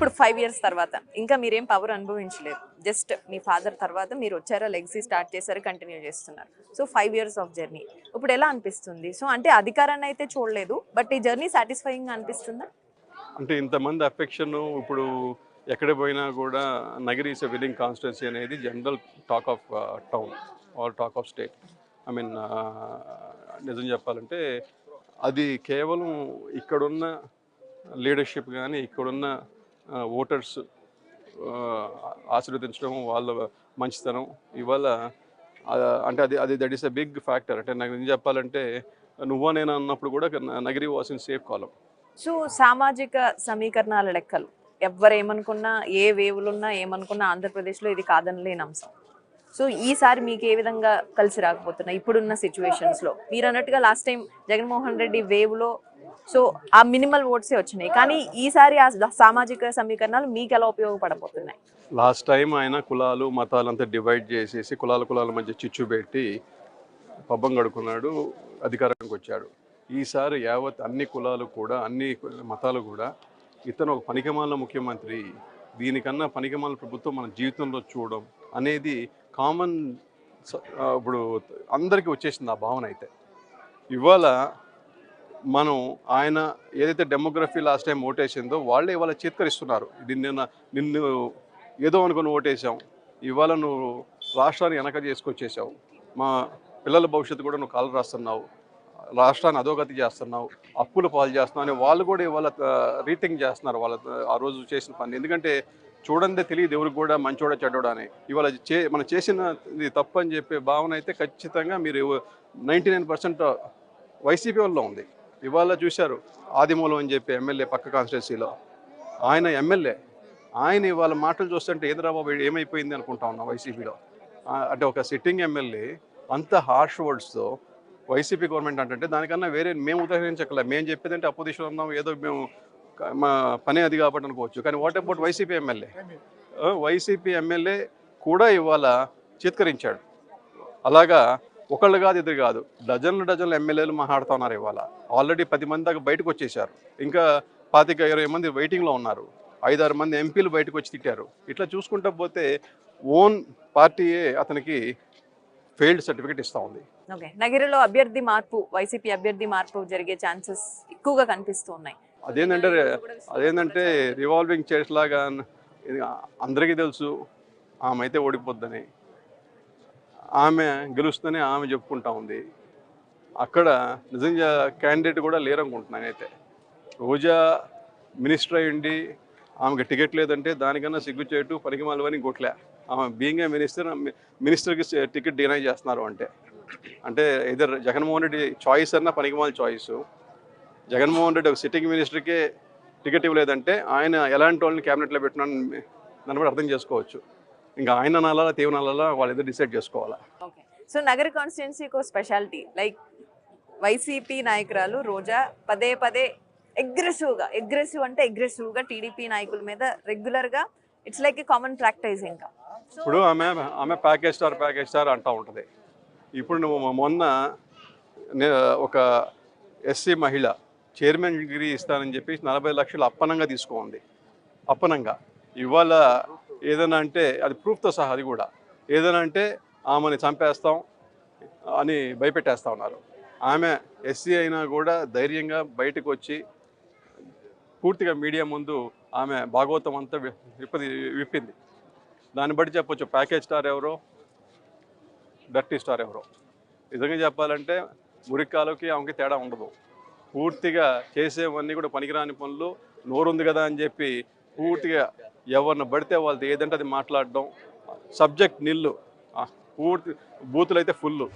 ఇప్పుడు 5 ఇయర్స్ తర్వాత ఇంకా మీరేం పవర్ అనుభవించలేదు. జస్ట్ మీ ఫాదర్ తర్వాత మీరు వచ్చారు, లెగసీ స్టార్ట్ చేశారు, కంటిన్యూ చేస్తున్నారు. సో 5 ఇయర్స్ ఆఫ్ జర్నీ ఇప్పుడు ఎలా అనిపిస్తుంది? సో అంటే అధికారాన్ని అయితే చూడలేదు, బట్ ఈ జర్నీ సాటిస్ఫైయింగ్ అనిపిస్తుందా? అంటే ఇంతమంది అఫెక్షన్ ఇప్పుడు ఎక్కడ పోయినా కూడా Nagari is a willing constituency అనేది general talk of town or talk of state. I mean నిజం చెప్పాలంటే అది కేవలం ఇక్కడున్న లీడర్షిప్ కానీ ఇక్కడున్న ఓటర్స్ ఆశీర్వదించడం, వాళ్ళ మంచితనం ఇవాళ అంటే అది that is a big factor. అంటే నాకు నిజం చెప్పాలంటే నువ్వో నేను అన్నప్పుడు కూడా నగరి వాస్ ఇన్ సేఫ్ కాలం. సో సామాజిక సమీకరణాల లెక్కలు ఎవరేమనుకున్నా, ఏ వేవులున్నా ఏమనుకున్నా ఆంధ్రప్రదేశ్లో ఇది కాదనలేని అంశం. సో ఈసారి మీకు ఏ విధంగా కలిసి రాకపోతున్నాయి ఇప్పుడున్న సిచ్యువేషన్స్లో? మీరు అన్నట్టుగా లాస్ట్ టైం జగన్మోహన్ రెడ్డి వేవ్లో సో ఆ మినిమల్ ఓట్సే వచ్చినాయి, కానీ ఈసారి ఆ సామాజిక సమీకరణాలు మీకు ఎలా ఉపయోగపడబోతున్నాయి? లాస్ట్ టైం ఆయన కులాలు మతాలంతా డివైడ్ చేసేసి కులాల మధ్య చిచ్చు పెట్టి పబ్బం గడుకున్నాడు, అధికారానికి వచ్చాడు. ఈసారి యావత్ అన్ని కులాలు కూడా అన్ని మతాలు కూడా ఇతను ఒక పనికిమాలిన ముఖ్యమంత్రి, దీనికన్నా పనికిమాలిన ప్రభుత్వం మన జీవితంలో చూడడం అనేది కామన్ ఇప్పుడు అందరికీ వచ్చేసింది ఆ భావన. అయితే ఇవాళ మనం ఆయన ఏదైతే డెమోగ్రఫీ లాస్ట్ టైం ఓటేసిందో వాళ్ళే ఇవాళ చేత్కరిస్తున్నారు. నిన్ను ఏదో అనుకుని ఓటేసాం, ఇవాళ నువ్వు రాష్ట్రాన్ని వెనక చేసుకొచ్చేసావు, మా పిల్లల భవిష్యత్తు కూడా నువ్వు కాలు రాస్తున్నావు, రాష్ట్రాన్ని అధోగతి చేస్తున్నావు, అప్పుల పాలు చేస్తున్నావు అని వాళ్ళు కూడా ఇవాళ రీథింక్ చేస్తున్నారు వాళ్ళ ఆ రోజు చేసిన పని. ఎందుకంటే చూడందే తెలియదు ఎవరికి కూడా మంచోడ చెడ్డోడా అని. ఇవాళ మనం చేసినది తప్పు అని చెప్పే భావన అయితే ఖచ్చితంగా మీరు 99% వైసీపీ వాళ్ళలో ఉంది. ఇవాళ చూశారు ఆదిమూలం అని చెప్పి ఎమ్మెల్యే పక్క కాన్స్టిట్యున్సీలో ఆయన ఎమ్మెల్యే, ఆయన ఇవాళ మాటలు చూస్తుంటే ఏదిరా బాబు ఏమైపోయింది అనుకుంటా ఉన్నాం వైసీపీలో. అంటే ఒక సిట్టింగ్ ఎమ్మెల్యే అంత హార్ష్ వర్డ్స్తో వైసీపీ గవర్నమెంట్ అంటే దానికన్నా వేరే మేము ఉదాహరించగల, మేము చెప్పేదంటే అపోజిషన్ ఉన్నాం, ఏదో మేము మా పని అది కాబట్టి అనుకోవచ్చు. కానీ వాట్ అబౌట్ వైసీపీ ఎమ్మెల్యే కూడా ఇవాళ చిత్కరించాడు. అలాగా ఒకళ్ళు కాదు ఇద్దరు కాదు, డజన్ల ఎమ్మెల్యేలు మాట్లాడుతూ ఉన్నారు. ఇవాళ ఆల్రెడీ 10 మంది దాకా బయటకు వచ్చేసారు, ఇంకా 25-20 మంది వెయిటింగ్లో ఉన్నారు, 5-6 మంది ఎంపీలు బయటకు వచ్చి తిట్టారు. ఇట్లా చూసుకుంటా పోతే ఓన్ పార్టీయే అతనికి ఫెయిల్డ్ సర్టిఫికేట్ ఇస్తూ ఉంది. ఓకే, నగరిలో అభ్యర్థి మార్పు, వైసీపీ అభ్యర్థి మార్పు జరిగే ఛాన్సెస్ ఎక్కువగా కనిపిస్తూ ఉన్నాయి. అదేంటంటే రివాల్వింగ్ చైర్స్ లాగా అందరికీ తెలుసు ఆమె అయితే ఓడిపోద్దని, ఆమె గెలుస్తుందని ఆమె చెప్పుకుంటా ఉంది. అక్కడ నిజంగా క్యాండిడేట్ కూడా లేరనుకుంటున్నాను. అయితే రోజా మినిస్టర్ అయ్యండి ఆమెకి టికెట్ లేదంటే దానికన్నా సిగ్గుచేటు పనికిమాలని కొట్లే. ఆమె బీయింగ్ ఏ మినిస్టర్కి టికెట్ డినై చేస్తున్నారు అంటే ఇద్దరు జగన్మోహన్ రెడ్డి చాయిస్ అన్నా పనికిమాల చాయిస్. జగన్మోహన్ రెడ్డి ఒక సిట్టింగ్ మినిస్టర్కే టికెట్ ఇవ్వలేదంటే ఆయన ఎలాంటి వాళ్ళని క్యాబినెట్లో పెట్టినాను దాన్ని కూడా అర్థం చేసుకోవచ్చు. ఇంకా ఆయన నాలా తీవ్ర నాలా వాళ్ళిద్దరు డిసైడ్ చేసుకోవాలా. ఓకే, సో నగర కాన్స్టిట్యున్సీకి ఒక స్పెషాలిటీ లైక్ వైసీపీ నాయకురాలు రోజా పదే అగ్రెసివ్ అంటే టీడీపీ నాయకుల మీద రెగ్యులర్గా it's like a common practice. ఇంకా ఇప్పుడు ఆమె ప్యాకేజ్ స్టార్ అంటూ ఉంటుంది. ఇప్పుడు నువ్వు మొన్న ఒక ఎస్సీ మహిళ చైర్మన్ డిగ్రీ ఇస్తానని చెప్పి 40 లక్షలు అప్పనంగా తీసుకోండి. అప్పనంగా ఇవాళ ఏదైనా అంటే అది ప్రూఫ్తో సహా, అది కూడా ఏదైనా అంటే ఆమెని చంపేస్తాం అని భయపెట్టేస్తూ ఉన్నారు. ఆమె ఎస్సీ అయినా కూడా ధైర్యంగా బయటకు వచ్చి పూర్తిగా మీడియా ముందు ఆమె భాగవతం అంతా విప్పింది. దాన్ని బట్టి చెప్పొచ్చు ప్యాకేజ్ స్టార్ ఎవరో, డర్టీ స్టార్ ఎవరో. నిజంగా చెప్పాలంటే మురికాలకి ఆమెకి తేడా ఉండదు. పూర్తిగా చేసేవన్నీ కూడా పనికిరాని పనులు, నోరుంది కదా అని చెప్పి పూర్తిగా ఎవరిని పడితే వాళ్ళతో ఏదంటే అది మాట్లాడడం, సబ్జెక్ట్ నిల్లు, పూర్తి బూతులు అయితే ఫుల్.